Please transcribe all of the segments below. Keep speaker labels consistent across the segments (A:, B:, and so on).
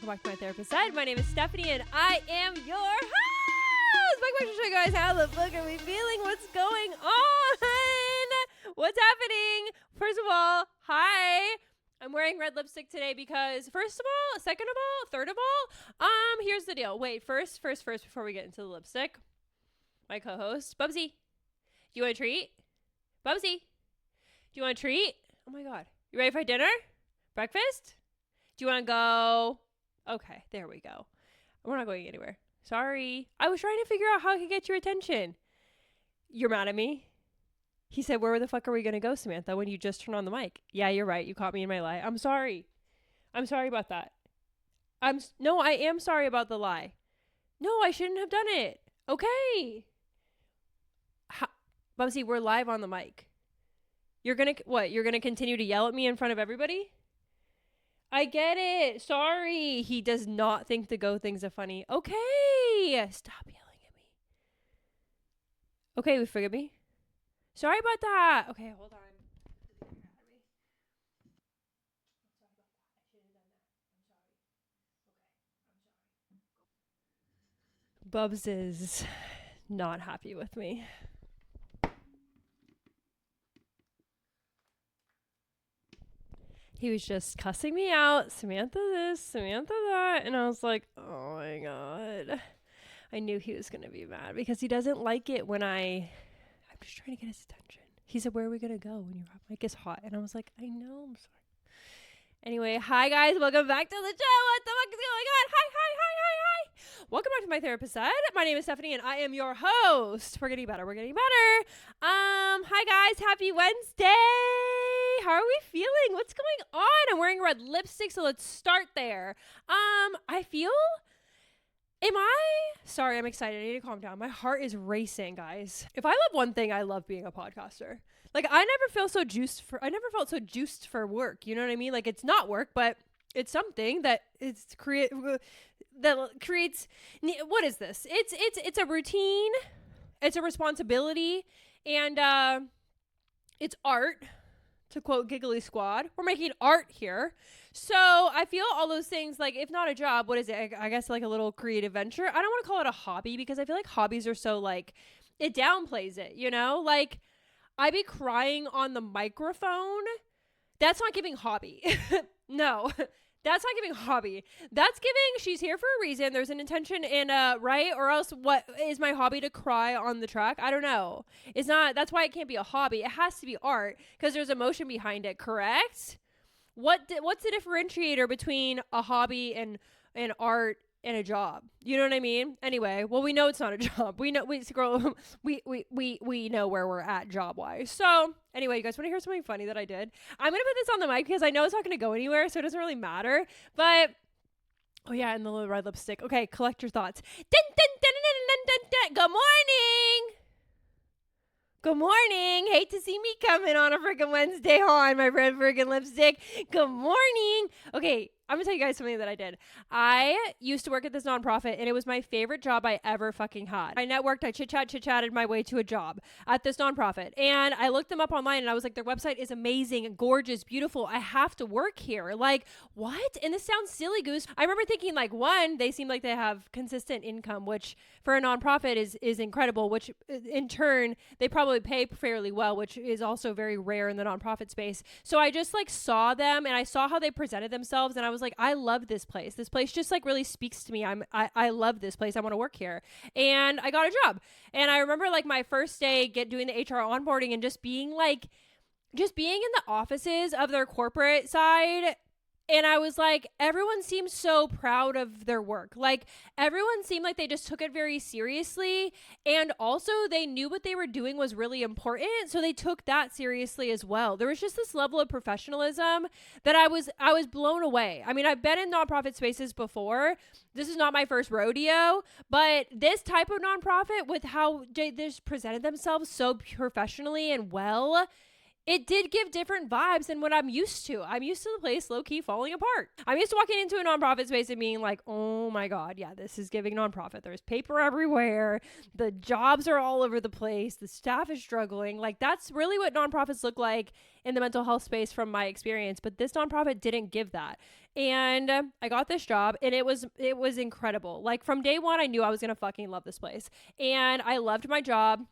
A: welcome back to my therapist side. My name is Stephanie and I am your host. My question to you guys, how the fuck are we feeling? What's going on? What's happening? First of all, hi. I'm wearing red lipstick today because first of all, second of all, third of all, here's the deal. Wait, first, before we get into the lipstick, my co-host, Bubsy, do you want a treat? Bubsy, do you want a treat? Oh my God. You ready for dinner? Breakfast? Do you want to go? Okay, there we go. We're not going anywhere. Sorry. I was trying to figure out how I could get your attention. You're mad at me? He said, where the fuck are we going to go, Samantha, when you just turn on the mic? Yeah, you're right. You caught me in my lie. I'm sorry. I'm sorry about that. No, I am sorry about the lie. No, I shouldn't have done it. Okay. Bubsy, we're live on the mic. You're going to, what? You're going to continue to yell at me in front of everybody? I get it. Sorry. He does not think the go things are funny. Okay. Stop yelling at me. Okay, we forgive me. Sorry about that. Okay, hold on. Bubs is not happy with me. He was just cussing me out. Samantha this, Samantha that. And I was like, oh my God. I knew he was going to be mad because he doesn't like it when I'm just trying to get his attention. He said, where are we going to go when your mic is hot? And I was like, I know, I'm sorry. Anyway, hi guys. Welcome back to the show. What the fuck is going on? Hi. Welcome back to my therapist side. My name is Stephanie and I am your host. We're getting better. Hi guys. Happy Wednesday. How are we feeling? What's going on? I'm wearing red lipstick, so let's start there. Sorry, I'm excited. I need to calm down. My heart is racing, guys. If I love one thing, I love being a podcaster. Like, I never felt so juiced for work. You know what I mean? Like, it's not work, but it's something that creates, what is this? It's a routine. It's a responsibility. And, it's art. To quote Giggly Squad, we're making art here. So I feel all those things, like, if not a job, what is it? I guess like a little creative venture. I don't want to call it a hobby because I feel like hobbies are so, like, it downplays it, you know? Like, I be crying on the microphone. That's not giving hobby. No, that's not giving hobby. That's giving she's here for a reason. There's an intention and right? Or else what is my hobby to cry on the track? I don't know. It's not, that's why it can't be a hobby. It has to be art because there's emotion behind it, correct? What's the differentiator between a hobby and art and a job? You know what I mean? Anyway, well, we know it's not a job. We know we know where we're at job wise. So anyway, you guys want to hear something funny that I did? I'm going to put this on the mic because I know it's not going to go anywhere. So it doesn't really matter, but oh yeah. And the little red lipstick. Okay. Collect your thoughts. Good morning. Good morning. Hate to see me coming on a freaking Wednesday on my red freaking lipstick. Good morning. Okay. I'm going to tell you guys something that I did. I used to work at this nonprofit and it was my favorite job I ever fucking had. I networked, I chit-chatted my way to a job at this nonprofit. And I looked them up online and I was like, their website is amazing, gorgeous, beautiful. I have to work here. Like, what? And this sounds silly, Goose. I remember thinking, like, one, they seem like they have consistent income, which for a nonprofit is incredible, which in turn, they probably pay fairly well, which is also very rare in the nonprofit space. So I just like saw them and I saw how they presented themselves and I was like, I love this place. This place just like really speaks to me. I love this place. I want to work here. And I got a job. And I remember like my first day doing the HR onboarding and just being in the offices of their corporate side. And I was like, everyone seems so proud of their work. Like everyone seemed like they just took it very seriously. And also they knew what they were doing was really important. So they took that seriously as well. There was just this level of professionalism that I was blown away. I mean, I've been in nonprofit spaces before. This is not my first rodeo, but this type of nonprofit with how they just presented themselves so professionally and well, it did give different vibes than what I'm used to. I'm used to the place low-key falling apart. I'm used to walking into a nonprofit space and being like, oh my God, yeah, this is giving nonprofit. There's paper everywhere. The jobs are all over the place. The staff is struggling. Like, that's really what nonprofits look like in the mental health space from my experience. But this nonprofit didn't give that. And I got this job and it was incredible. Like, from day one, I knew I was going to fucking love this place. And I loved my job.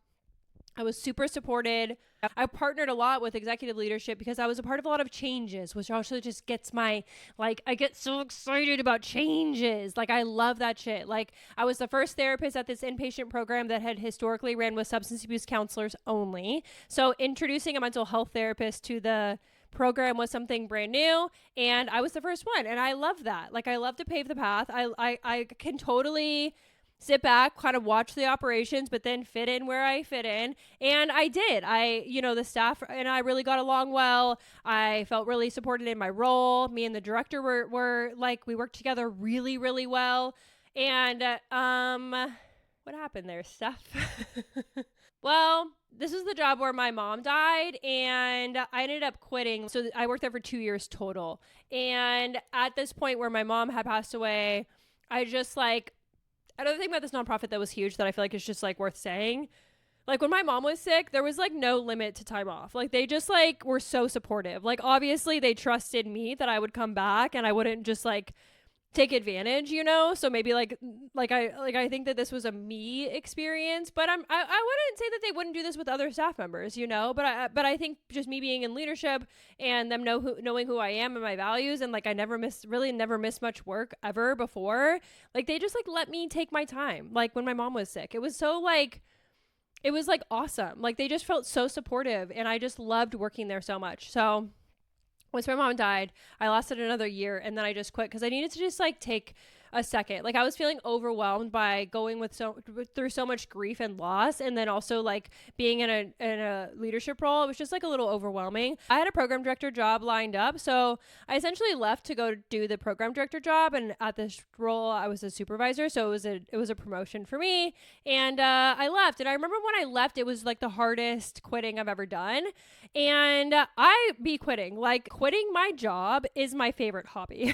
A: I was super supported. I partnered a lot with executive leadership because I was a part of a lot of changes, which also just gets my, like, I get so excited about changes. Like, I love that shit. Like, I was the first therapist at this inpatient program that had historically ran with substance abuse counselors only. So introducing a mental health therapist to the program was something brand new, and I was the first one. And I love that. Like, I love to pave the path. I can totally sit back, kind of watch the operations, but then fit in where I fit in. And I did. The staff and I really got along well. I felt really supported in my role. Me and the director were like, we worked together really, really well. And, what happened there, Stef? Well, this was the job where my mom died and I ended up quitting. So I worked there for 2 years total. And at this point where my mom had passed away, another thing about this nonprofit that was huge that I feel like is just like worth saying, like when my mom was sick, there was like no limit to time off. Like they just like were so supportive. Like obviously they trusted me that I would come back and I wouldn't just like take advantage, so maybe like I think that this was a me experience, but I wouldn't say that they wouldn't do this with other staff members, but I think just me being in leadership and them knowing who I am and my values, and like I never missed much work ever before. Like they just like let me take my time. Like when my mom was sick, it was awesome. Like they just felt so supportive and I just loved working there so much. So once my mom died, I lasted another year and then I just quit because I needed to just like take a second. Like I was feeling overwhelmed by going through so much grief and loss, and then also like being in a leadership role. It was just like a little overwhelming. I had a program director job lined up, so I essentially left to go do the program director job, and at this role I was a supervisor, so it was a promotion for me. And I left, and I remember when I left, it was like the hardest quitting I've ever done. And quitting my job is my favorite hobby.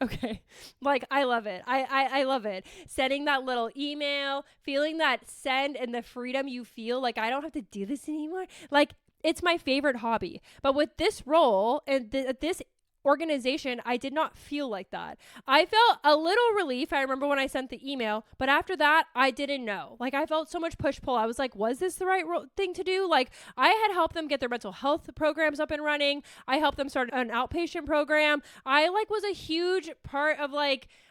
A: Okay. Like, I love it. I love it. Sending that little email, feeling that send and the freedom you feel like I don't have to do this anymore. Like, it's my favorite hobby. But with this role and this organization, I did not feel like that. I felt a little relief. I remember when I sent the email, but after that, I didn't know. Like I felt so much push-pull. I was like, was this the right thing to do? Like I had helped them get their mental health programs up and running. I helped them start an outpatient program. I was a huge part of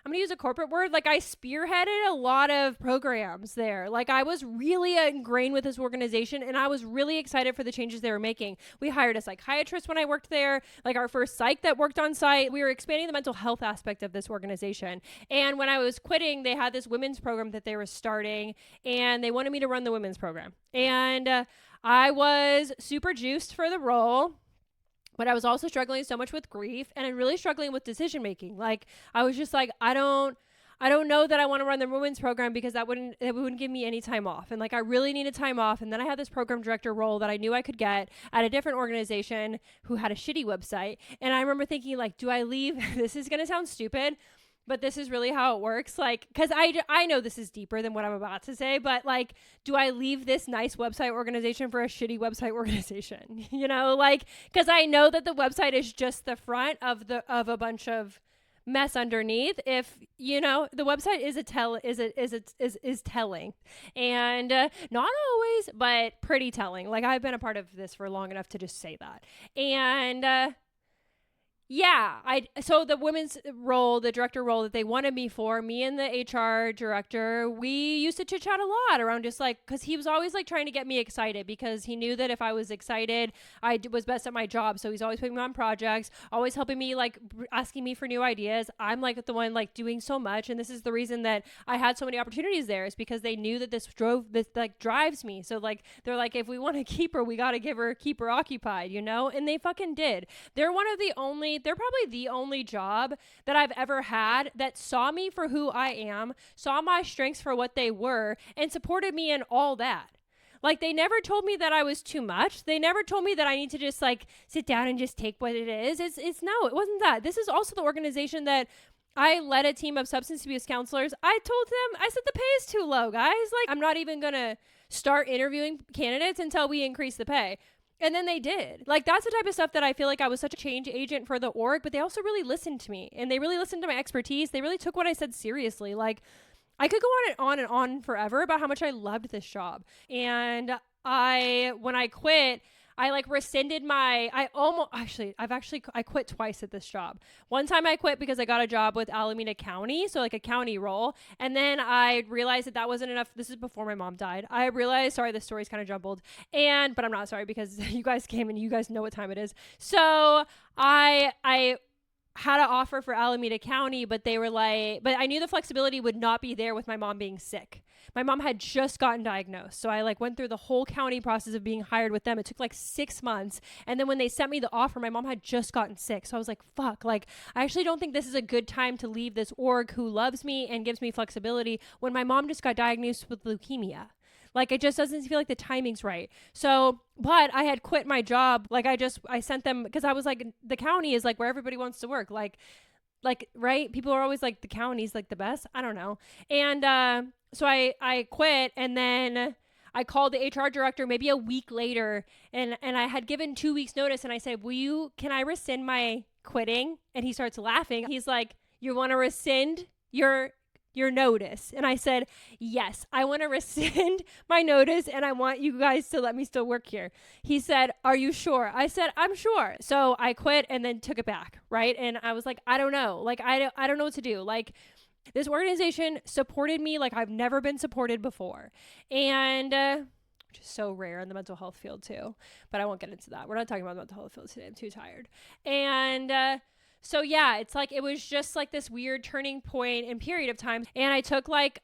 A: I'm going to use a corporate word. Like I spearheaded a lot of programs there. Like I was really ingrained with this organization and I was really excited for the changes they were making. We hired a psychiatrist when I worked there, like our first psych that worked on site. We were expanding the mental health aspect of this organization. And when I was quitting, they had this women's program that they were starting and they wanted me to run the women's program. And I was super juiced for the role. But I was also struggling so much with grief and I'm really struggling with decision making. Like I was just like, I don't know that I want to run the women's program because it wouldn't give me any time off. And like I really needed time off. And then I had this program director role that I knew I could get at a different organization who had a shitty website. And I remember thinking like, do I leave? This is going to sound stupid, but this is really how it works. Like, cause I know this is deeper than what I'm about to say, but like, do I leave this nice website organization for a shitty website organization? Cause I know that the website is just the front of a bunch of mess underneath. If the website is telling, and not always, but pretty telling. Like I've been a part of this for long enough to just say that. And so the women's role, the director role that they wanted me for, me and the HR director, we used to chit chat a lot around just like, cause he was always like trying to get me excited because he knew that if I was excited, I was best at my job. So he's always putting me on projects, always helping me, like asking me for new ideas. I'm like the one like doing so much. And this is the reason that I had so many opportunities there, is because they knew that this drives me. So like, they're like, if we want to keep her, we got to keep her occupied, and they fucking did. They're probably the only job that I've ever had that saw me for who I am, saw my strengths for what they were, and supported me in all that. Like, they never told me that I was too much. They never told me that I need to just like sit down and just take what it is. It's no, it wasn't that. This is also the organization that I led a team of substance abuse counselors. I told them, I said, the pay is too low, guys. Like, I'm not even going to start interviewing candidates until we increase the pay. And then they did. Like, that's the type of stuff that I feel like I was such a change agent for the org, but they also really listened to me and they really listened to my expertise. They really took what I said seriously. Like, I could go on and on forever about how much I loved this job. And when I quit, I like rescinded I quit twice at this job. One time I quit because I got a job with Alameda County, so like a county role. And then I realized that wasn't enough. This is before my mom died. I realized, sorry, this story's kind of jumbled. But I'm not sorry because you guys came and you guys know what time it is. So I had an offer for Alameda County, but they were like, but I knew the flexibility would not be there with my mom being sick. My mom had just gotten diagnosed. So I like went through the whole county process of being hired with them. It took like 6 months. And then when they sent me the offer, my mom had just gotten sick. So I was like, fuck, like, I actually don't think this is a good time to leave this org who loves me and gives me flexibility when my mom just got diagnosed with leukemia. Like, it just doesn't feel like the timing's right. So, but I had quit my job. Like, I sent them, because I was like, the county is like where everybody wants to work. Like, right? People are always like, the county's like the best. I don't know. And so I quit, and then I called the HR director maybe a week later, and I had given 2 weeks notice, and I said, can I rescind my quitting? And he starts laughing. He's like, you want to rescind your notice? And I said, yes, I want to rescind my notice and I want you guys to let me still work here. He said, are you sure? I said, I'm sure. So I quit and then took it back. Right. And I was like, I don't know. Like, I don't know what to do. Like, this organization supported me like I've never been supported before. And, which is so rare in the mental health field too, but I won't get into that. We're not talking about the mental health field today. I'm too tired. And, so yeah, it's like, it was just like this weird turning point and period of time. And I took like,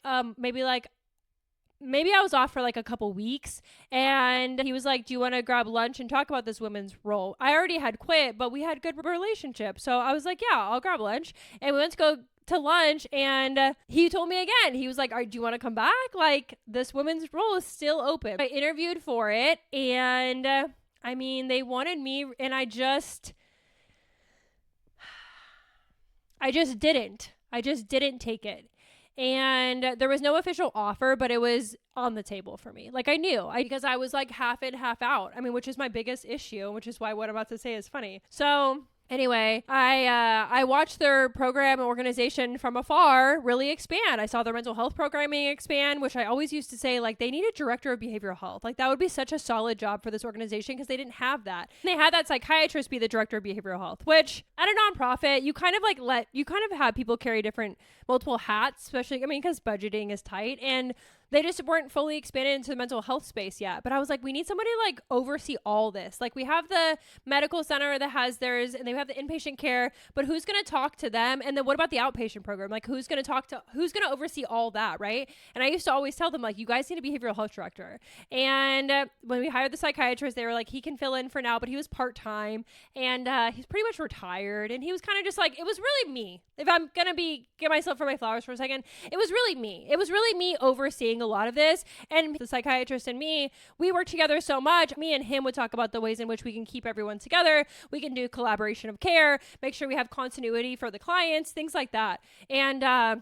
A: maybe I was off for like a couple weeks, and he was like, do you want to grab lunch and talk about this women's role? I already had quit, but we had good relationship. So I was like, yeah, I'll grab lunch. And we went to go to lunch, and he told me again, he was like, do you want to come back? Like, this women's role is still open. I interviewed for it, and I mean, they wanted me, and I just didn't take it. And there was no official offer, but it was on the table for me. Like, I knew, because I was like half in, half out. I mean, which is my biggest issue, which is why what I'm about to say is funny. So anyway, I watched their program and organization from afar really expand. I saw their mental health programming expand, which I always used to say, like, they need a director of behavioral health. Like, that would be such a solid job for this organization, because they didn't have that. And they had that psychiatrist be the director of behavioral health, which at a nonprofit, you kind of have people carry multiple hats, especially, I mean, because budgeting is tight, and they just weren't fully expanded into the mental health space yet. But I was like, we need somebody to like oversee all this. Like, we have the medical center that has theirs, and they have the inpatient care, but who's going to talk to them? And then what about the outpatient program? Like, who's going to oversee all that? Right. And I used to always tell them, like, you guys need a behavioral health director. And when we hired the psychiatrist, they were like, he can fill in for now, but he was part-time, and he's pretty much retired. And he was kind of just like, it was really me. If I'm going to get myself for my flowers for a second, it was really me. It was really me overseeing a lot of this. And the psychiatrist and me, we work together so much. Me and him would talk about the ways in which we can keep everyone together. We can do collaboration of care, make sure we have continuity for the clients, things like that. And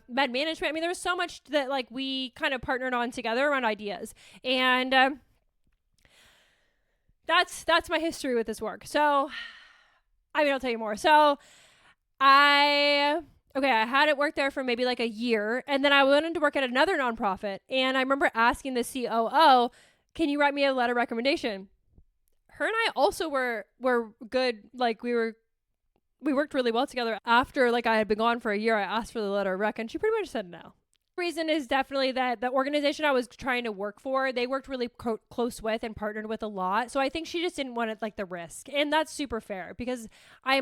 A: med management. I mean, there was so much that like we kind of partnered on together around ideas. And that's my history with this work. So I mean, I'll tell you more. So I had it work there for maybe like a year, and then I went to work at another nonprofit, and I remember asking the COO, can you write me a letter of recommendation? Her and I also were good. Like, we worked really well together. After like I had been gone for a year, I asked for the letter of rec, and she pretty much said no. Reason is definitely that the organization I was trying to work for, they worked really close with and partnered with a lot. So I think she just didn't want it, like, the risk. And that's super fair, because I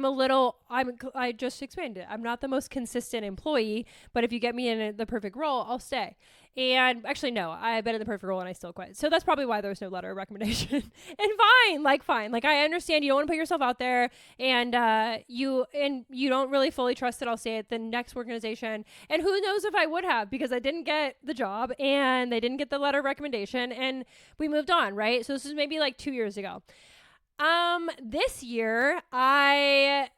A: just explained it. I'm not the most consistent employee, but if you get me in the perfect role, I'll stay. And actually, no, I've been in the perfect role and I still quit. So that's probably why there's no letter of recommendation. And fine. Like, I understand you don't want to put yourself out there, and you don't really fully trust that I'll stay at the next organization. And who knows if I would have, because I didn't get the job and they didn't get the letter of recommendation, and we moved on, right? So this is maybe like 2 years ago. This year, I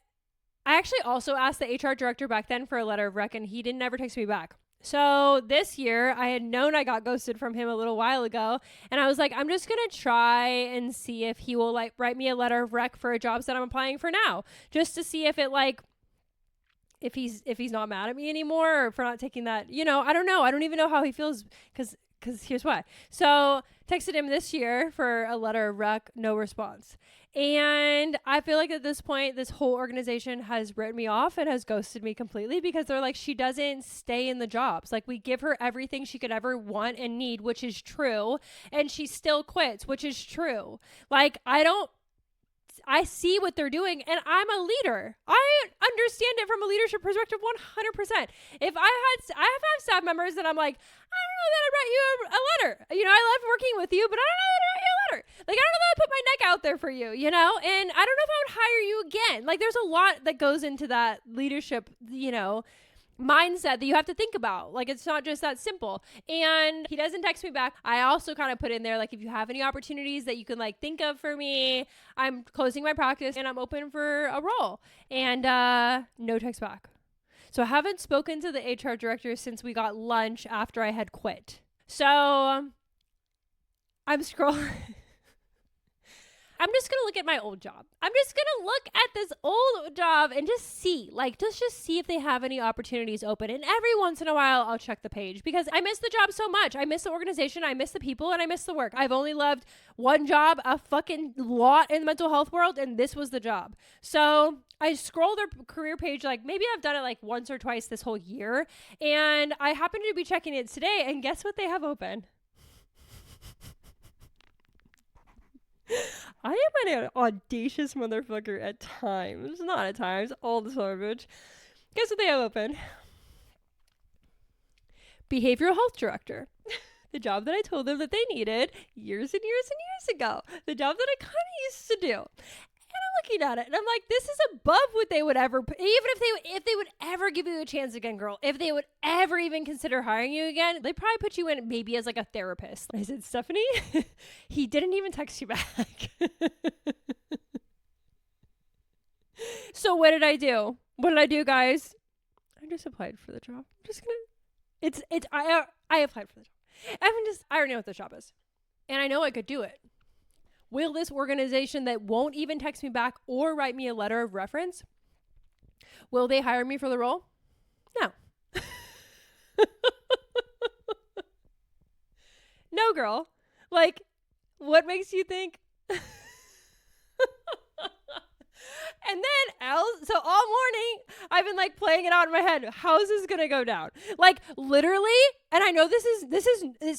A: actually also asked the HR director back then for a letter of rec, and he didn't ever text me back. So this year, I had known I got ghosted from him a little while ago, and I was like, I'm just going to try and see if he will like write me a letter of rec for jobs that I'm applying for now, just to see if it like, if he's not mad at me anymore, or for not taking that, I don't know. I don't even know how he feels, because here's why. So texted him this year for a letter of rec, no response. And I feel like at this point, this whole organization has written me off and has ghosted me completely, because they're like, she doesn't stay in the jobs. Like, we give her everything she could ever want and need, which is true. And she still quits, which is true. Like, I see what they're doing, and I'm a leader. I understand it from a leadership perspective 100%. If I have staff members that I'm like, I don't know that I'd write you a letter. I love working with you, but I don't know that I'd write you a letter. Like, I don't know that I'd put my neck out there for you, and I don't know if I would hire you again. Like, there's a lot that goes into that leadership, mindset that you have to think about. Like, it's not just that simple. And he doesn't text me back. I also kind of put in there, like, if you have any opportunities that you can like think of for me, I'm closing my practice and I'm open for a role. And no text back. So I haven't spoken to the HR director since we got lunch after I had quit. So I'm scrolling. I'm just going to look at my old job. I'm just going to look at this old job and just see, just see if they have any opportunities open. And every once in a while, I'll check the page, because I miss the job so much. I miss the organization, I miss the people, and I miss the work. I've only loved one job a fucking lot in the mental health world, and this was the job. So I scroll their career page, like maybe I've done it like once or twice this whole year. And I happened to be checking it today, and guess what they have open? I am an audacious motherfucker at times. Not at times, all the garbage. Guess what they have open? Behavioral health director. The job that I told them that they needed years and years and years ago. The job that I kind of used to do. And I'm looking at it and I'm like, this is above what they would ever, even if they would ever give you a chance again, girl, if they would ever even consider hiring you again, they probably put you in maybe as like a therapist. I said, Stephanie, he didn't even text you back. So what did I do? What did I do, guys? I just applied for the job. I'm just gonna, I applied for the job. I already know what the job is. And I know I could do it. Will this organization that won't even text me back or write me a letter of reference, will they hire me for the role? No. No, girl. Like, what makes you think? And then so all morning I've been like playing it out in my head. How is this gonna go down? Like, literally, and I know this is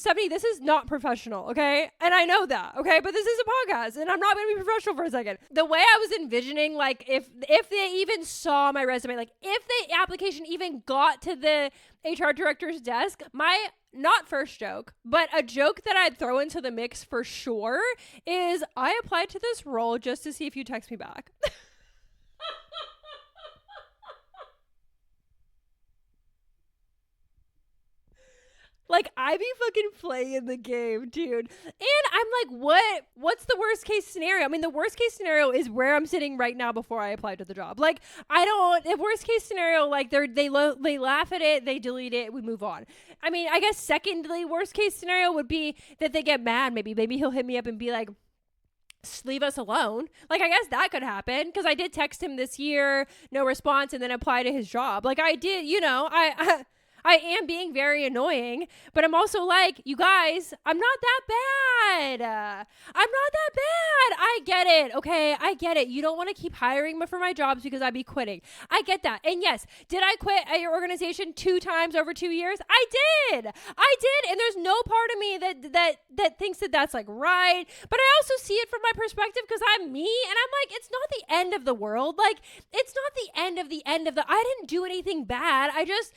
A: Stephanie, this is not professional, okay? And I know that, okay? But this is a podcast, and I'm not gonna be professional for a second. The way I was envisioning, like, if they even saw my resume, like if the application even got to the HR director's desk, my not first joke, but a joke that I'd throw into the mix for sure is, I applied to this role just to see if you text me back. Like, I be fucking playing the game, dude. And I'm like, what's the worst case scenario? I mean, the worst case scenario is where I'm sitting right now before I applied to the job. Like, the worst case scenario, like, they laugh at it, they delete it, we move on. I mean, I guess secondly, worst case scenario would be that they get mad. Maybe he'll hit me up and be like, leave us alone. Like, I guess that could happen, because I did text him this year, no response, and then apply to his job. Like, I did, I am being very annoying, but I'm also like, you guys, I'm not that bad. I'm not that bad. I get it. Okay. I get it. You don't want to keep hiring me for my jobs because I'd be quitting. I get that. And yes, did I quit at your organization 2 times over 2 years? I did. And there's no part of me that thinks that that's like right. But I also see it from my perspective, because I'm me, and I'm like, it's not the end of the world. Like, it's not the end of the I didn't do anything bad. I just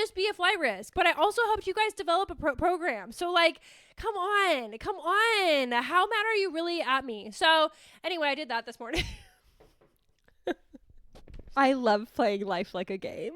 A: just be a flight risk, but I also helped you guys develop a program. So like, come on. How mad are you really at me? So anyway, I did that this morning. I love playing life like a game.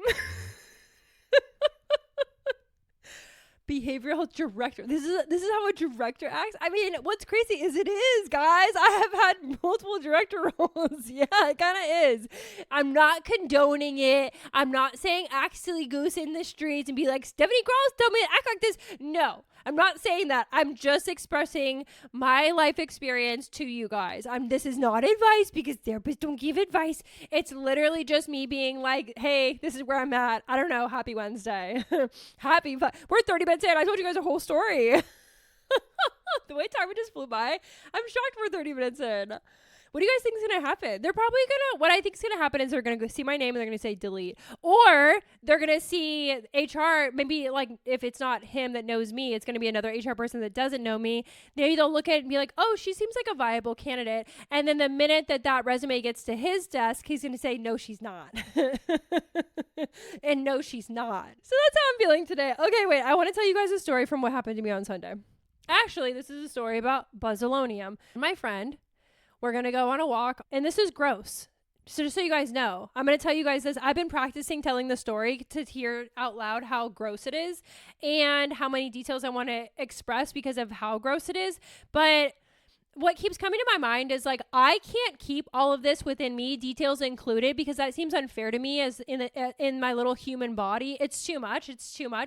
A: Behavioral director. This is how a director acts. I mean, what's crazy is it is, guys. I have had multiple director roles. Yeah, it kind of is. I'm not condoning it. I'm not saying act silly goose in the streets and be like, Stephanie Gross told me to act like this. No, I'm not saying that. I'm just expressing my life experience to you guys. This is not advice because therapists don't give advice. It's literally just me being like, hey, this is where I'm at. I don't know. Happy Wednesday. We're 30 minutes in. I told you guys a whole story. The way time just flew by. I'm shocked we're 30 minutes in. What do you guys think is going to happen? They're probably what I think is going to happen is they're going to go see my name and they're going to say delete. Or they're going to see HR, maybe like if it's not him that knows me, it's going to be another HR person that doesn't know me. Maybe they'll look at it and be like, oh, she seems like a viable candidate. And then the minute that resume gets to his desk, he's going to say, no, she's not. And no, she's not. So that's how I'm feeling today. Okay, wait, I want to tell you guys a story from what happened to me on Sunday. Actually, this is a story about buzzolonium. My friend, we're going to go on a walk, and this is gross. So just so you guys know, I'm going to tell you guys this. I've been practicing telling the story to hear out loud how gross it is and how many details I want to express because of how gross it is. But what keeps coming to my mind is like, I can't keep all of this within me, details included, because that seems unfair to me as in my little human body. It's too much.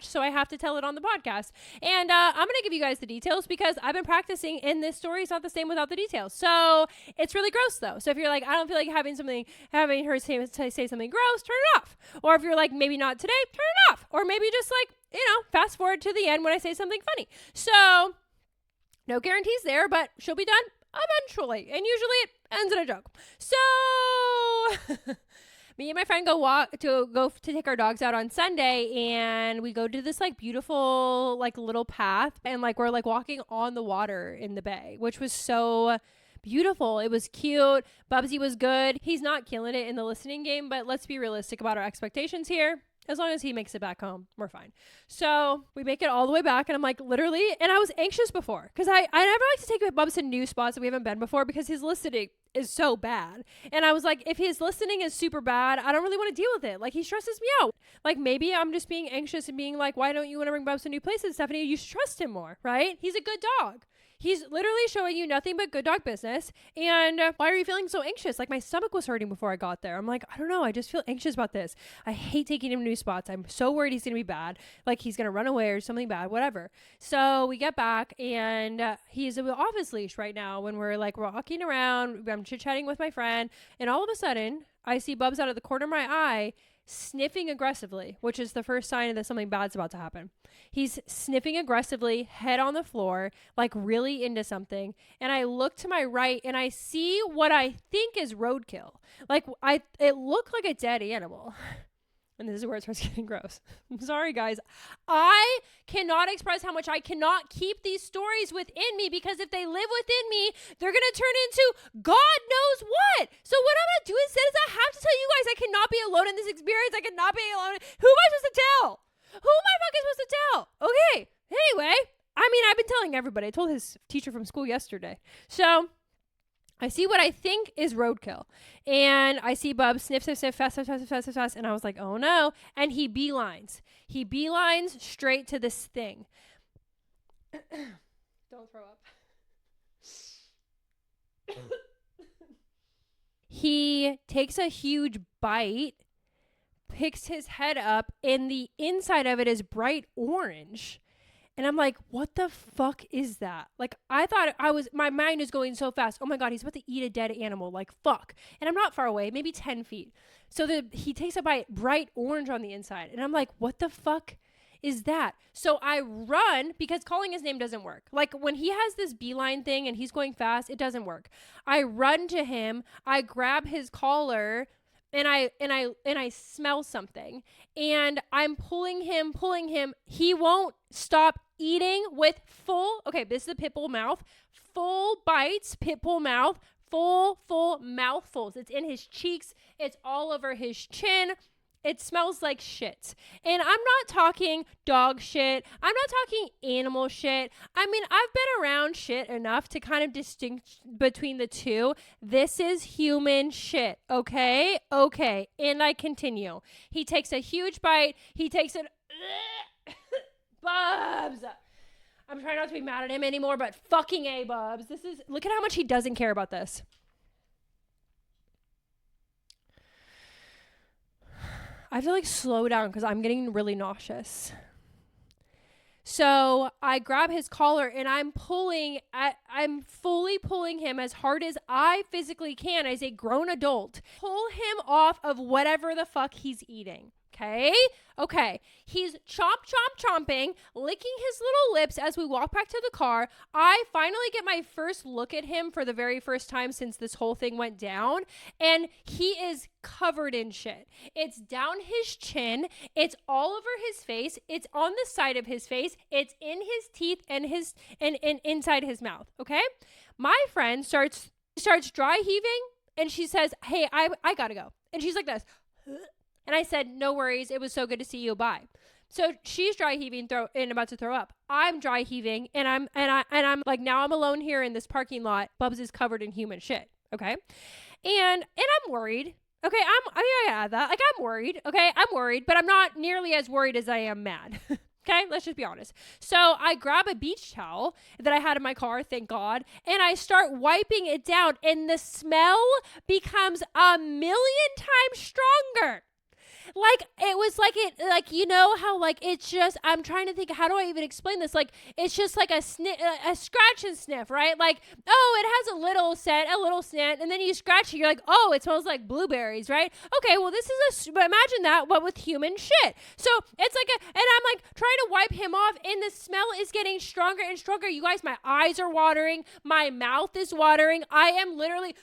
A: So I have to tell it on the podcast. And I'm going to give you guys the details because I've been practicing, and this story is not the same without the details. So it's really gross though. So if you're like, I don't feel like having her say something gross, turn it off. Or if you're like, maybe not today, turn it off. Or maybe just like, fast forward to the end when I say something funny. So no guarantees there, but she'll be done eventually. And usually it ends in a joke. So me and my friend go to take our dogs out on Sunday, and we go to this like beautiful like little path, and like we're like walking on the water in the bay, which was so beautiful. It was cute. Bubsy was good. He's not killing it in the listening game, but let's be realistic about our expectations here. As long as he makes it back home, we're fine. So we make it all the way back, and I'm like, literally, and I was anxious before because I never like to take Bubs to new spots that we haven't been before because his listening is so bad. And I was like, if his listening is super bad, I don't really want to deal with it. Like, he stresses me out. Like, maybe I'm just being anxious and being like, why don't you want to bring Bubs to new places, Stephanie? You should trust him more, right? He's a good dog. He's literally showing you nothing but good dog business. And why are you feeling so anxious? Like, my stomach was hurting before I got there. I'm like, I don't know. I just feel anxious about this. I hate taking him to new spots. I'm so worried he's going to be bad. Like, he's going to run away or something bad, whatever. So we get back, and he's off his leash right now when we're like walking around. I'm chit-chatting with my friend. And all of a sudden, I see Bubs out of the corner of my eye sniffing aggressively, which is the first sign that something bad's about to happen. He's sniffing aggressively, head on the floor, like really into something. And I look to my right and I see what I think is roadkill. Like it looked like a dead animal. And this is where it starts getting gross. I'm sorry, guys. I cannot express how much I cannot keep these stories within me, because if they live within me, they're going to turn into God knows what. So what I'm going to do instead is I have to tell you guys I cannot be alone in this experience. I cannot be alone. Who am I supposed to tell? Who am I fucking supposed to tell? Okay. Anyway, I mean, I've been telling everybody. I told his teacher from school yesterday. So I see what I think is roadkill, and I see Bubs sniff, fast, and I was like, oh no, and he beelines straight to this thing. Don't throw up. He takes a huge bite, picks his head up, and the inside of it is bright orange. And I'm like, what the fuck is that? Like, I thought my mind is going so fast. Oh my God, he's about to eat a dead animal. Like, fuck. And I'm not far away, maybe 10 feet. So he takes a bite, bright orange on the inside. And I'm like, what the fuck is that? So I run, because calling his name doesn't work. Like, when he has this beeline thing and he's going fast, it doesn't work. I run to him, I grab his collar, and I smell something, and I'm pulling him. He won't stop eating with okay, this is a pit bull mouth, full bites, pit bull mouth, full mouthfuls. It's in his cheeks. It's all over his chin. It smells like shit. And I'm not talking dog shit. I'm not talking animal shit. I mean, I've been around shit enough to kind of distinct between the two. This is human shit, okay? Okay. And I continue. He takes a huge bite. He takes it. Bubs. I'm trying not to be mad at him anymore, but fucking A, Bubs. Look at how much he doesn't care about this. I have to like slow down because I'm getting really nauseous. So I grab his collar and I'm fully pulling him as hard as I physically can as a grown adult. Pull him off of whatever the fuck he's eating. Okay. He's chomping, licking his little lips as we walk back to the car. I finally get my first look at him for the very first time since this whole thing went down. And he is covered in shit. It's down his chin. It's all over his face. It's on the side of his face. It's in his teeth and inside his mouth. Okay. My friend starts dry heaving and she says, hey, I gotta go. And she's like this. And I said, no worries. It was so good to see you. Bye. So she's dry heaving and about to throw up. I'm dry heaving and I'm like, now I'm alone here in this parking lot. Bubs is covered in human shit. Okay. And I'm worried. Okay. I add that. Like I'm worried. Okay. I'm worried, but I'm not nearly as worried as I am mad. Okay, let's just be honest. So I grab a beach towel that I had in my car, thank God, and I start wiping it down, and the smell becomes a million times stronger. Like, it was like, you know how, like, it's just, I'm trying to think, how do I even explain this? Like, it's just like a scratch and sniff, right? Like, oh, it has a little scent, and then you scratch it, you're like, oh, it smells like blueberries, right? Okay, well, this is imagine that, but with human shit. So, it's like and I'm like, trying to wipe him off, and the smell is getting stronger and stronger. You guys, my eyes are watering, my mouth is watering, I am literally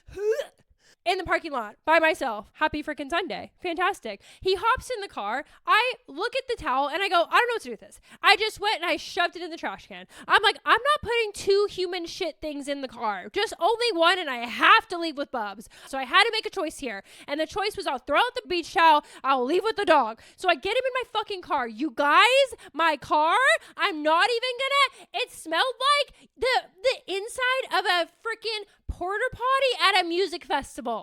A: in the parking lot by myself. Happy freaking Sunday. Fantastic. He hops in the car. I look at the towel and I go, I don't know what to do with this. I just went and I shoved it in the trash can. I'm like, I'm not putting two human shit things in the car. Just only one, and I have to leave with Bubs. So I had to make a choice here. And the choice was I'll throw out the beach towel, I'll leave with the dog. So I get him in my fucking car. You guys, my car, I'm not even gonna, it smelled like the inside of a freaking porta potty at a music festival.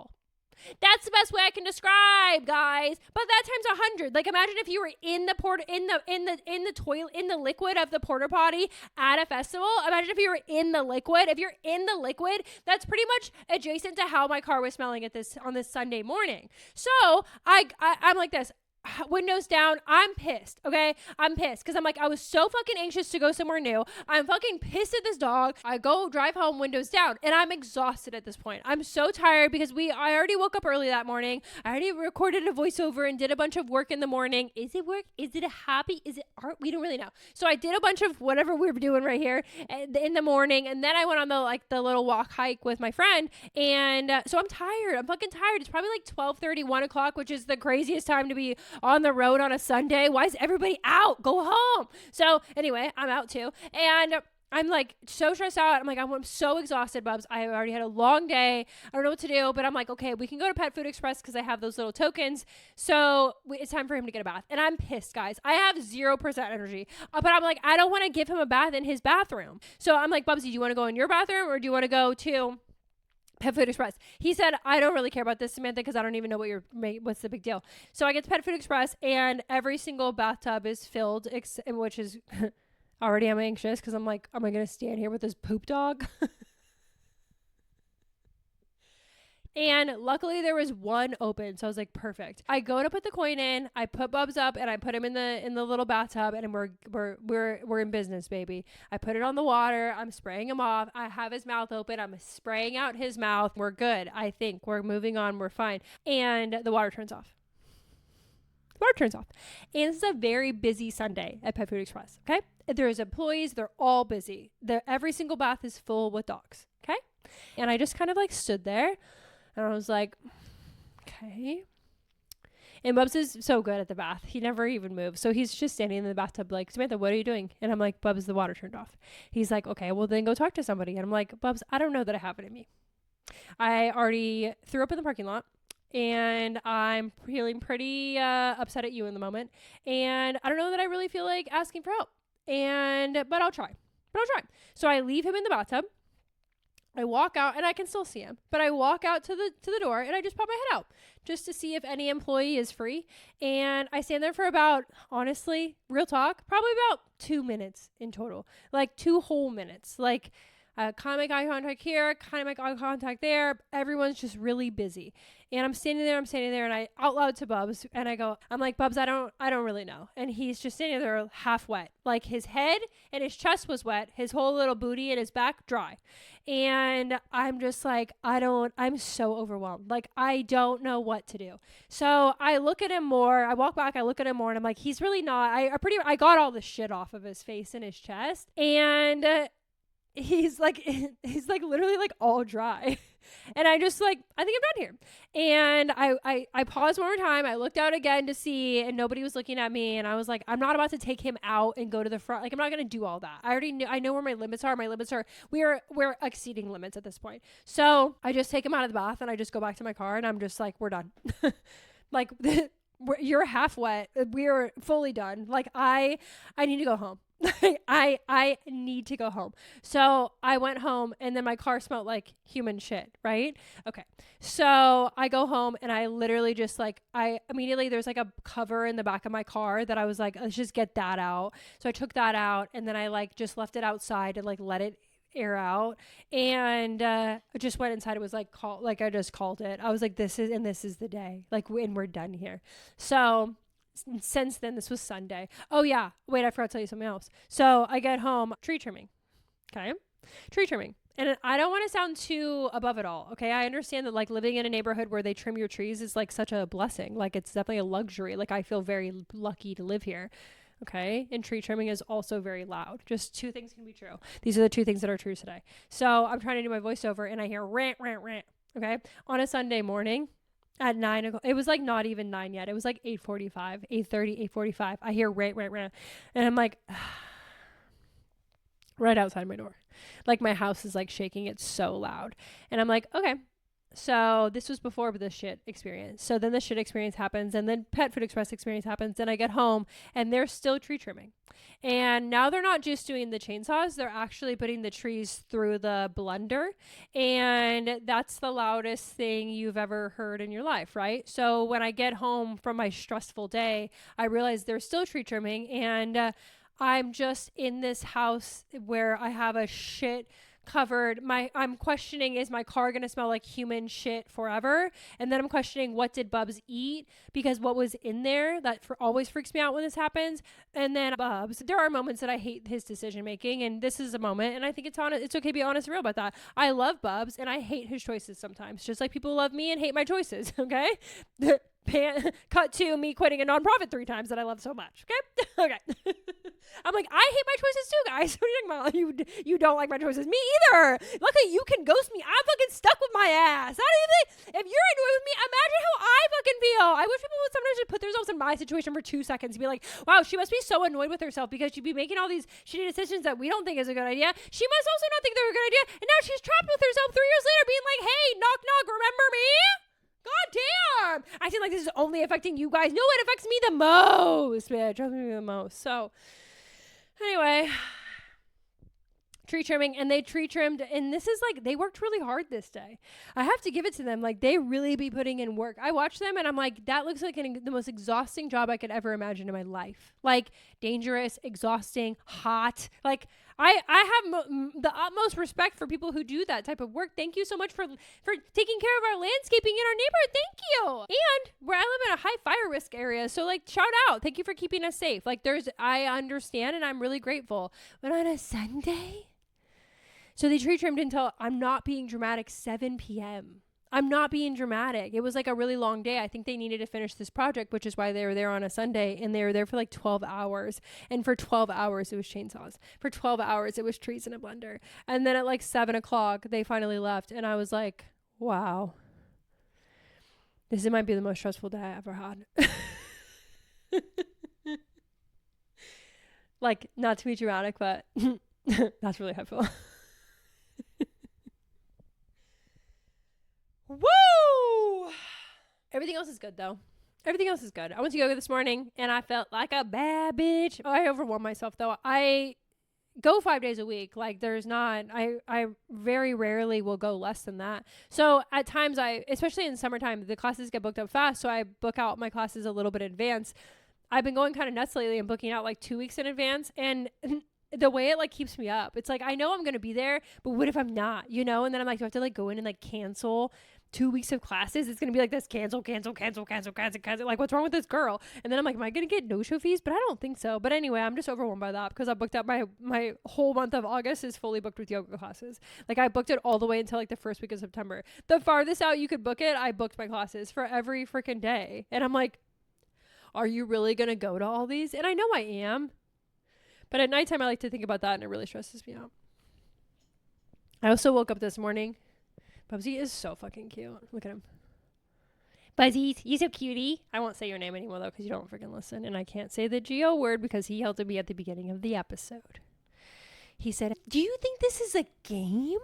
A: That's the best way I can describe, guys. But that times 100. Like, imagine if you were in the toilet, in the liquid of the porta potty at a festival. Imagine if you were in the liquid. If you're in the liquid, that's pretty much adjacent to how my car was smelling on this Sunday morning. So I'm like this. Windows down. I'm pissed. Okay. I'm pissed because I'm like, I was so fucking anxious to go somewhere new. I'm fucking pissed at this dog. I go drive home, windows down, and I'm exhausted at this point. I'm so tired because I already woke up early that morning. I already recorded a voiceover and did a bunch of work in the morning. Is it work? Is it a hobby? Is it art? We don't really know. So I did a bunch of whatever we were doing right here in the morning, and then I went on the little walk hike with my friend, and so I'm tired. I'm fucking tired. It's probably like 12:30, 1 o'clock, which is the craziest time to be on the road on a Sunday. Why is everybody out? Go home. So anyway, I'm out too. And I'm like so stressed out. I'm like, I'm so exhausted, Bubs. I already had a long day. I don't know what to do, but I'm like, okay, we can go to Pet Food Express because I have those little tokens. So it's time for him to get a bath. And I'm pissed, guys. I have 0% energy. But I'm like, I don't want to give him a bath in his bathroom. So I'm like, Bubsy, do you want to go in your bathroom or do you want to go to Pet Food Express? He said, I don't really care about this, Samantha, because I don't even know what's the big deal. So I get to Pet Food Express, and every single bathtub is filled, which is already I'm anxious because I'm like, am I going to stand here with this poop dog? And luckily there was one open, so I was like, perfect. I go to put the coin in, I put Bubs up, and I put him in the little bathtub, and we're in business, baby. I put it on the water, I'm spraying him off, I have his mouth open, I'm spraying out his mouth. We're good. I think we're moving on, we're fine. And the water turns off. And this is a very busy Sunday at Pet Food Express, okay? There's employees, they're all busy. Every single bath is full with dogs, okay? And I just kind of like stood there. And I was like, okay. And Bubs is so good at the bath. He never even moves. So he's just standing in the bathtub like, Samantha, what are you doing? And I'm like, Bubs, the water turned off. He's like, okay, well then go talk to somebody. And I'm like, Bubs, I don't know that I have it in me. I already threw up in the parking lot. and I'm feeling pretty upset at you in the moment. And I don't know that I really feel like asking for help. But I'll try. So I leave him in the bathtub. I walk out and I can still see him, but I walk out to the door and I just pop my head out just to see if any employee is free. And I stand there for about, honestly, real talk, probably about 2 minutes in total, like 2 whole minutes. Like, kind of make eye contact here, kind of make eye contact there. Everyone's just really busy. And I'm standing there and I out loud to Bubs and I'm like, Bubs, I don't really know. And he's just standing there half wet. Like his head and his chest was wet. His whole little booty and his back dry. And I'm just like, I'm so overwhelmed. Like, I don't know what to do. So I look at him more. I walk back, I look at him more and I'm like, he's really not, I got all the shit off of his face and his chest. And, he's like literally like all dry. And I just like, I think I'm done here. And I paused one more time. I looked out again to see, and nobody was looking at me. And I was like, I'm not about to take him out and go to the front. Like, I'm not going to do all that. I know where my limits are. We're exceeding limits at this point. So I just take him out of the bath and I just go back to my car and I'm just like, we're done. Like, you're half wet. We're fully done. Like, I need to go home. I need to go home. So I went home and then my car smelled like human shit, right? Okay. So I go home and I literally just like, there's like a cover in the back of my car that I was like, let's just get that out. So I took that out and then I like just left it outside and like let it air out, and I just went inside. It was like I just called it. I was like, this is the day, like, and we're done here. So since then, this was Sunday. Oh yeah, wait, I forgot to tell you something else. So I get home, tree trimming. Okay, tree trimming. And I don't want to sound too above it all. Okay, I understand that like living in a neighborhood where they trim your trees is like such a blessing. Like, it's definitely a luxury. Like, I feel very lucky to live here. Okay. And tree trimming is also very loud. Just 2 things can be true. These are the 2 things that are true today. So I'm trying to do my voiceover and I hear rant, rant, rant. Okay. On a Sunday morning at 9 o'clock, it was like not even 9 yet. It was like 8:45, 8:30, 8:45. I hear rant, rant, rant. And I'm like, right outside my door. Like, my house is like shaking. It's so loud. And I'm like, okay. So this was before the shit experience. So then the shit experience happens and then Pet Food Express experience happens. Then I get home and they're still tree trimming. And now they're not just doing the chainsaws. They're actually putting the trees through the blender. And that's the loudest thing you've ever heard in your life, right? So when I get home from my stressful day, I realize they're still tree trimming. And I'm just in this house where I have a shit covered. I'm questioning, is my car going to smell like human shit forever? And then I'm questioning, what did Bubs eat? Because what was in there, that always freaks me out when this happens. And then Bubs, there are moments that I hate his decision making, and this is a moment, and I think it's okay to be honest and real about that. I love Bubs and I hate his choices sometimes, just like people love me and hate my choices. Okay. Cut to me quitting a nonprofit 3 times that I love so much. Okay. Okay. I'm like, I hate my choices too, guys. What are you talking about? You don't like my choices. Me either. Luckily, you can ghost me. I'm fucking stuck with my ass. How do you think? If you're annoyed with me, imagine how I fucking feel. I wish people would sometimes just put themselves in my situation for 2 seconds and be like, wow, she must be so annoyed with herself because she'd be making all these shitty decisions that we don't think is a good idea. She must also not think they're a good idea. And now she's trapped with herself 3 years later being like, hey, knock, knock, remember me? God damn. I feel like this is only affecting you guys. No, it affects me the most, bitch. It affects me the most. So anyway, tree trimming, and they tree trimmed, and this is like, they worked really hard this day. I have to give it to them. Like, they really be putting in work. I watch them and I'm like, that looks like the most exhausting job I could ever imagine in my life. Like, dangerous, exhausting, hot. Like, I have the utmost respect for people who do that type of work. Thank you so much for taking care of our landscaping in our neighborhood. Thank you. And where I live in a high fire risk area, so like, shout out. Thank you for keeping us safe. Like, I understand and I'm really grateful. But on a Sunday, so they tree trimmed until, I'm not being dramatic, 7 p.m. I'm not being dramatic. It was like a really long day. I think they needed to finish this project, which is why they were there on a Sunday, and they were there for like 12 hours. And for 12 hours, it was chainsaws. For 12 hours, it was trees in a blender. And then at like 7 o'clock, they finally left. And I was like, wow, this might be the most stressful day I ever had. Like, not to be dramatic, but that's really how I feel. Woo! Everything else is good though. Everything else is good. I went to yoga this morning and I felt like a bad bitch. Oh, I overwhelmed myself though. I go 5 days a week. Like there's not, I very rarely will go less than that. So at times especially in summertime, the classes get booked up fast. So I book out my classes a little bit in advance. I've been going kind of nuts lately and booking out like 2 weeks in advance. And the way it like keeps me up, it's like, I know I'm going to be there, but what if I'm not, And then I'm like, do I have to like go in and like cancel 2 weeks of classes? It's going to be like this cancel. Like, what's wrong with this girl? And then I'm like, am I going to get no-show fees? But I don't think so. But anyway, I'm just overwhelmed by that because I booked up my whole month of August is fully booked with yoga classes. Like I booked it all the way until like the first week of September. The farthest out you could book it, I booked my classes for every freaking day. And I'm like, are you really going to go to all these? And I know I am. But at nighttime, I like to think about that and it really stresses me out. I also woke up this morning. Bubsy is so fucking cute. Look at him. Buzzy, you so cutie. I won't say your name anymore, though, because you don't freaking listen. And I can't say the G-O word because he yelled at me at the beginning of the episode. He said, do you think this is a game?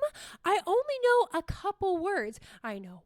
A: I only know a couple words. I know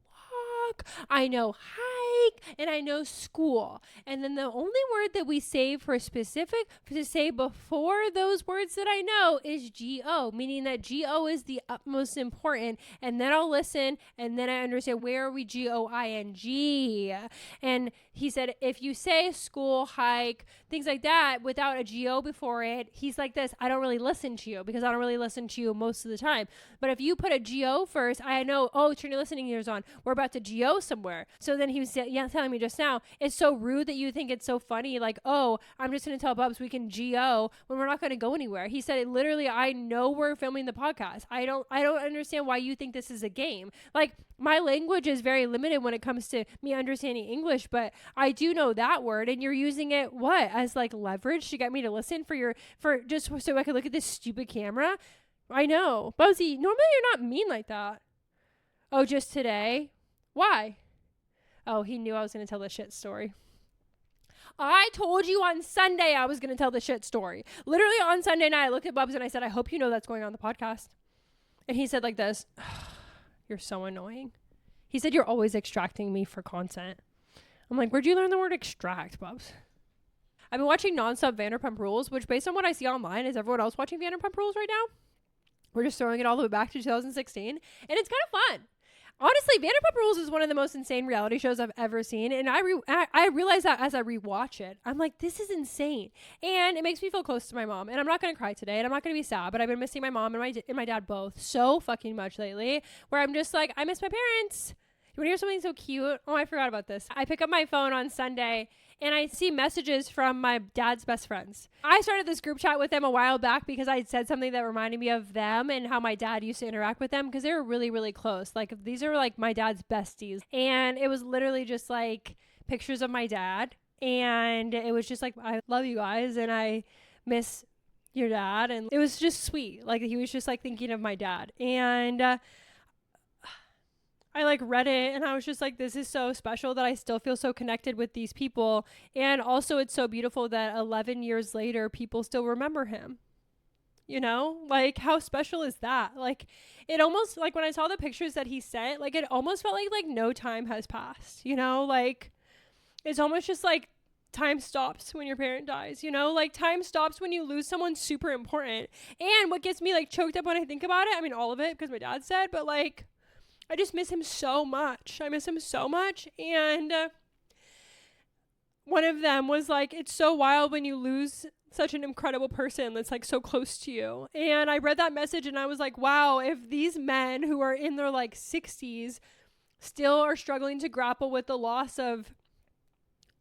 A: walk, I know hike, and I know school. And then the only word that we save for specific to say before those words that I know is G-O, meaning that G-O is the utmost important. And then I'll listen and then I understand where are we G-O-I-N-G. And he said, if you say school, hike, things like that without a G-O before it, he's like this, I don't really listen to you because I don't really listen to you most of the time. But if you put a G-O first, I know, oh, turn your listening ears on. We're about to G-O somewhere. So then he was telling me just now, it's so rude that you think it's so funny. Like, oh, I'm just going to tell Bubs we can G-O when we're not going to go anywhere. He said, literally, I know we're filming the podcast. I don't understand why you think this is a game. Like, my language is very limited when it comes to me understanding English, but I do know that word, and you're using it as like leverage to get me to listen for just so I could look at this stupid camera. I know, Bubsy. Normally you're not mean like that. Oh, just today? Why? Oh, he knew I was going to tell the shit story. I told you on Sunday I was going to tell the shit story. Literally on Sunday night, I looked at Bubs and I said, I hope you know that's going on the podcast. And he said like this, you're so annoying. He said, you're always extracting me for content. I'm like, where'd you learn the word extract, Bubs? I've been watching nonstop Vanderpump Rules, which based on what I see online, is everyone else watching Vanderpump Rules right now? We're just throwing it all the way back to 2016. And it's kind of fun. Honestly, Vanderpump Rules is one of the most insane reality shows I've ever seen. And I realize that as I rewatch it. I'm like, this is insane. And it makes me feel close to my mom. And I'm not going to cry today. And I'm not going to be sad. But I've been missing my mom and my dad both so fucking much lately. Where I'm just like, I miss my parents. You want to hear something so cute? Oh, I forgot about this. I pick up my phone on Sunday and I see messages from my dad's best friends. I started this group chat with them a while back because I said something that reminded me of them and how my dad used to interact with them because they were really, really close. Like these are like my dad's besties. And it was literally just like pictures of my dad. And it was just like, I love you guys and I miss your dad. And it was just sweet. Like he was just like thinking of my dad. And I like read it and I was just like, this is so special that I still feel so connected with these people. And also it's so beautiful that 11 years later, people still remember him. You know, like how special is that? Like it almost like when I saw the pictures that he sent, like it almost felt like no time has passed, you know, like it's almost just like time stops when your parent dies, you know, like time stops when you lose someone super important. And what gets me like choked up when I think about it, I mean, all of it because my dad said, but like, I just miss him so much. I miss him so much. And one of them was like, it's so wild when you lose such an incredible person that's like so close to you. And I read that message and I was like, wow, if these men who are in their like 60s still are struggling to grapple with the loss of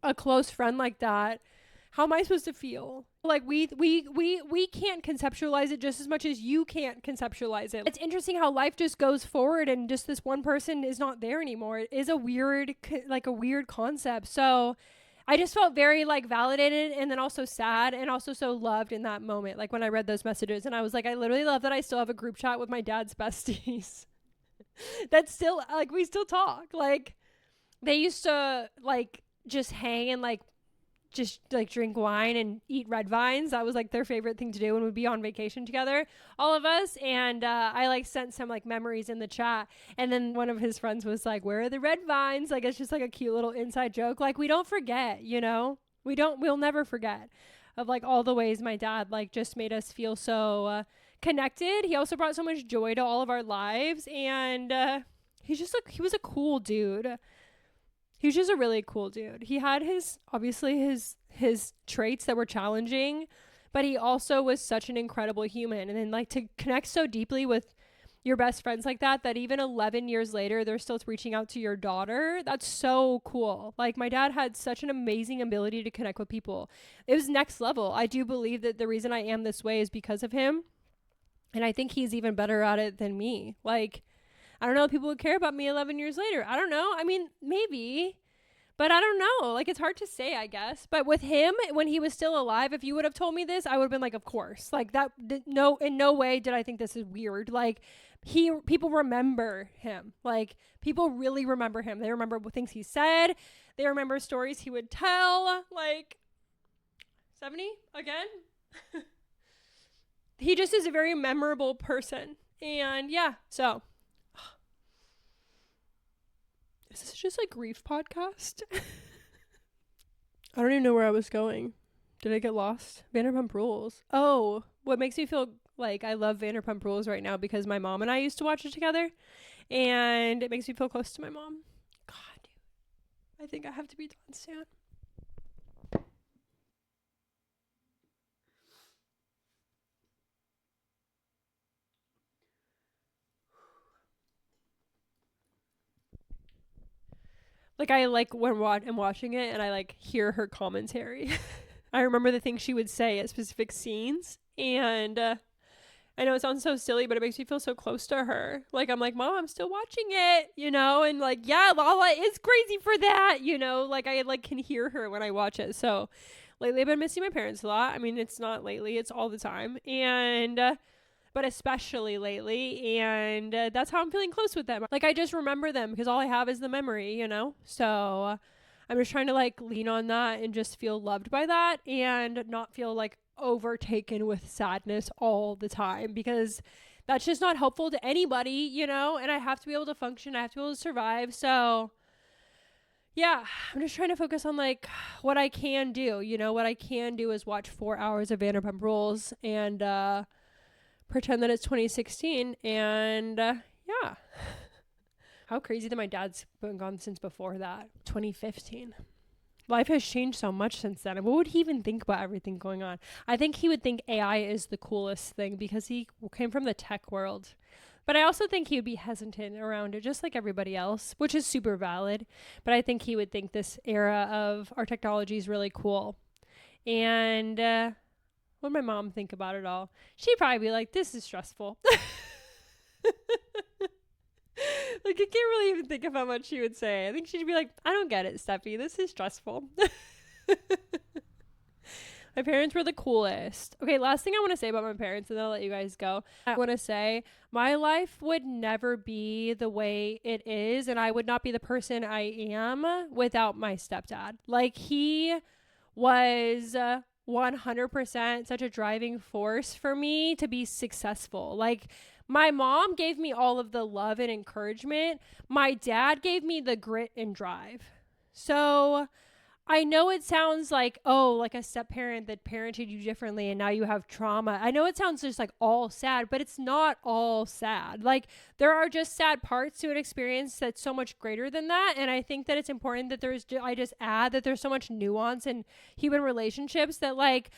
A: a close friend like that, how am I supposed to feel? Like we can't conceptualize it just as much as you can't conceptualize it. It's interesting how life just goes forward and just this one person is not there anymore. It is a weird concept. So I just felt very like validated and then also sad and also so loved in that moment. Like when I read those messages and I was like, I literally love that I still have a group chat with my dad's besties. That's still like, we still talk. Like they used to like just hang and like just like drink wine and eat red vines. That was like their favorite thing to do when we'd be on vacation together, all of us. And I like sent some like memories in the chat. And then one of his friends was like, where are the red vines? Like, it's just like a cute little inside joke. Like, we don't forget, you know, we'll never forget of like all the ways my dad like just made us feel so connected. He also brought so much joy to all of our lives. And he's just like, he was a cool dude. He was just a really cool dude. He had obviously his traits that were challenging, but he also was such an incredible human. And then like to connect so deeply with your best friends like that even 11 years later, they're still reaching out to your daughter. That's so cool. Like my dad had such an amazing ability to connect with people. It was next level. I do believe that the reason I am this way is because of him. And I think he's even better at it than me. Like, I don't know if people would care about me 11 years later. I don't know. I mean, maybe, but I don't know. Like, it's hard to say, I guess. But with him, when he was still alive, if you would have told me this, I would have been like, of course. Like that, no, in no way did I think this is weird. Like people remember him. Like people really remember him. They remember things he said. They remember stories he would tell. Like 70 again. He just is a very memorable person. And yeah, so. Is this just a grief podcast? I don't even know where I was going. Did I get lost? Vanderpump Rules. Oh, what makes me feel like I love Vanderpump Rules right now because my mom and I used to watch it together. And it makes me feel close to my mom. God, I think I have to be done soon. Like I like when I'm watching it and I like hear her commentary. I remember the things she would say at specific scenes, and I know it sounds so silly, but it makes me feel so close to her. Like I'm like, Mom, I'm still watching it, you know, and like, yeah, Lala is crazy for that, you know. Like I like can hear her when I watch it. So lately, I've been missing my parents a lot. I mean, it's not lately; it's all the time, and. But especially lately, and that's how I'm feeling close with them. Like, I just remember them because all I have is the memory, you know? So I'm just trying to, like, lean on that and just feel loved by that and not feel, like, overtaken with sadness all the time because that's just not helpful to anybody, you know? And I have to be able to function. I have to be able to survive. So, yeah, I'm just trying to focus on, like, what I can do. You know, what I can do is watch 4 hours of Vanderpump Rules and, pretend that it's 2016 and yeah. How crazy that my dad's been gone since before that. 2015. Life has changed so much since then. What would he even think about everything going on? I think he would think AI is the coolest thing because he came from the tech world. But I also think he would be hesitant around it just like everybody else, which is super valid. But I think he would think this era of our technology is really cool. And what would my mom think about it all? She'd probably be like, this is stressful. Like, I can't really even think of how much she would say. I think she'd be like, I don't get it, Steffi. This is stressful. My parents were the coolest. Okay, last thing I want to say about my parents, and then I'll let you guys go. I want to say my life would never be the way it is, and I would not be the person I am without my stepdad. Like, he was 100% such a driving force for me to be successful. Like, my mom gave me all of the love and encouragement. My dad gave me the grit and drive. So I know it sounds like, oh, like a step parent that parented you differently and now you have trauma. I know it sounds just like all sad, but it's not all sad. Like, there are just sad parts to an experience that's so much greater than that. And I think that it's important that I just add that there's so much nuance in human relationships that, like,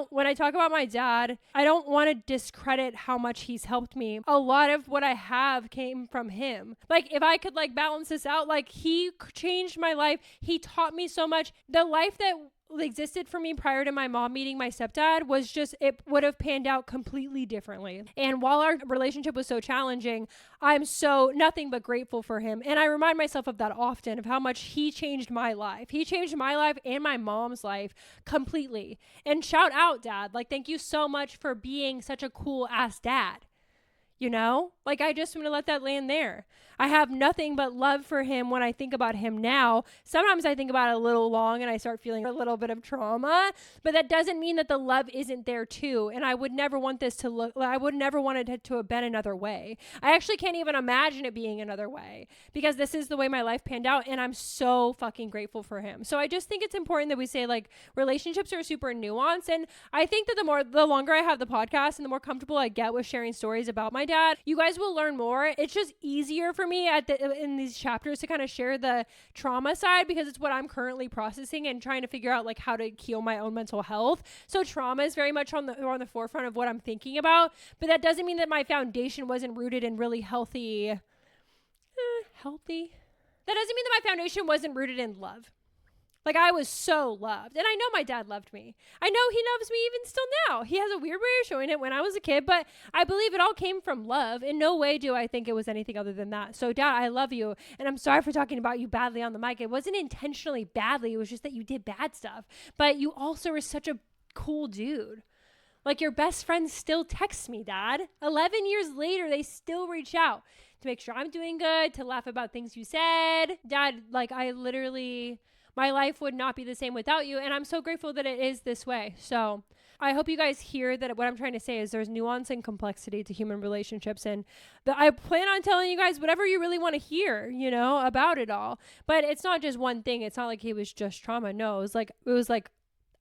A: when I talk about my dad, I don't want to discredit how much he's helped me. A lot of what I have came from him. Like, if I could like balance this out, like, he changed my life. He taught me so much. The life that existed for me prior to my mom meeting my stepdad was just, it would have panned out completely differently. And while our relationship was so challenging, I'm so nothing but grateful for him. And I remind myself of that often, of how much he changed my life. He changed my life and my mom's life completely. And shout out, Dad. Like, thank you so much for being such a cool ass dad. You know, like, I just want to let that land there. I have nothing but love for him when I think about him now. Sometimes I think about it a little long and I start feeling a little bit of trauma, but that doesn't mean that the love isn't there too. And I would never want this to look, I would never want it to have been another way. I actually can't even imagine it being another way because this is the way my life panned out and I'm so fucking grateful for him. So I just think it's important that we say like relationships are super nuanced. And I think that the longer I have the podcast and the more comfortable I get with sharing stories about my dad, you guys will learn more. It's just easier for me in these chapters to kind of share the trauma side because it's what I'm currently processing and trying to figure out like how to heal my own mental health. So trauma is very much on the forefront of what I'm thinking about, but that doesn't mean that my foundation wasn't rooted in really healthy. That doesn't mean that my foundation wasn't rooted in love. Like I was so loved. And I know my dad loved me. I know he loves me even still now. He has a weird way of showing it when I was a kid, but I believe it all came from love. In no way do I think it was anything other than that. So Dad, I love you. And I'm sorry for talking about you badly on the mic. It wasn't intentionally badly. It was just that you did bad stuff. But you also were such a cool dude. Like your best friend still texts me, Dad. 11 years later, they still reach out to make sure I'm doing good, to laugh about things you said. Dad, like I literally... my life would not be the same without you. And I'm so grateful that it is this way. So I hope you guys hear that what I'm trying to say is there's nuance and complexity to human relationships. And I plan on telling you guys whatever you really want to hear, about it all. But it's not just one thing. It's not like it was just trauma. No, it was like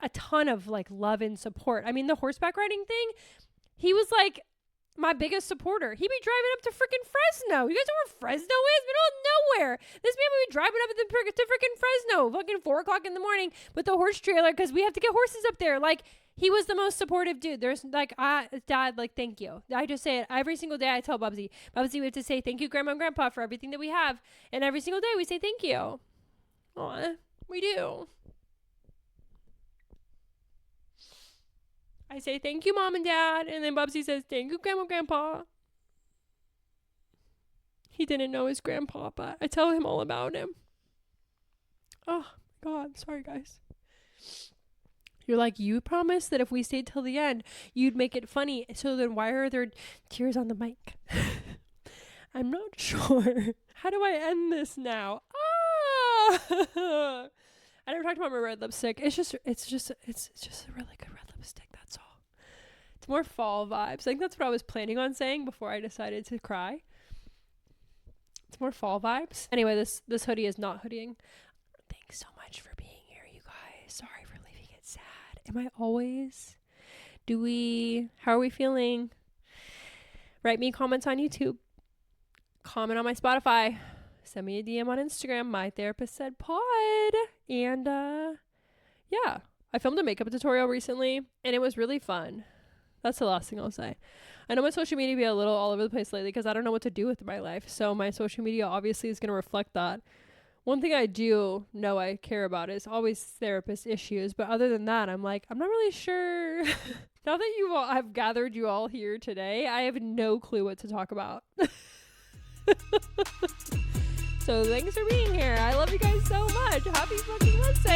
A: a ton of like love and support. I mean, the horseback riding thing, he was like my biggest supporter. He'd be driving up to freaking Fresno. You guys know where Fresno is? Middle of nowhere. This man would be driving up to freaking Fresno, fucking 4 o'clock in the morning with the horse trailer because we have to get horses up there. Like, he was the most supportive dude. There's like, Dad, like, thank you. I just say it every single day. I tell Bubsy, we have to say thank you, Grandma and Grandpa, for everything that we have. And every single day we say thank you. Aw, we do. I say, thank you, Mom and Dad. And then Bubsy says, thank you, Grandma and Grandpa. He didn't know his grandpa, but I tell him all about him. Oh, my God. Sorry, guys. You're like, you promised that if we stayed till the end, you'd make it funny. So then why are there tears on the mic? I'm not sure. How do I end this now? Ah! I never talked about my red lipstick. It's just a really good red lipstick. That's all. It's more fall vibes. I think that's what I was planning on saying before I decided to cry. It's more fall vibes. Anyway, this hoodie is not hoodieing. Thanks so much for being here, you guys. Sorry for leaving it sad. Am I always? How are we feeling? Write me comments on YouTube. Comment on my Spotify. Send me a DM on Instagram. My therapist said pod. And yeah, I filmed a makeup tutorial recently and it was really fun. That's the last thing I'll say. I know my social media be a little all over the place lately because I don't know what to do with my life. So my social media obviously is going to reflect that. One thing I do know I care about is always therapist issues. But other than that, I'm like, I'm not really sure. Now that I've gathered you all here today, I have no clue what to talk about. So thanks for being here. I love you guys so much. Happy fucking Wednesday.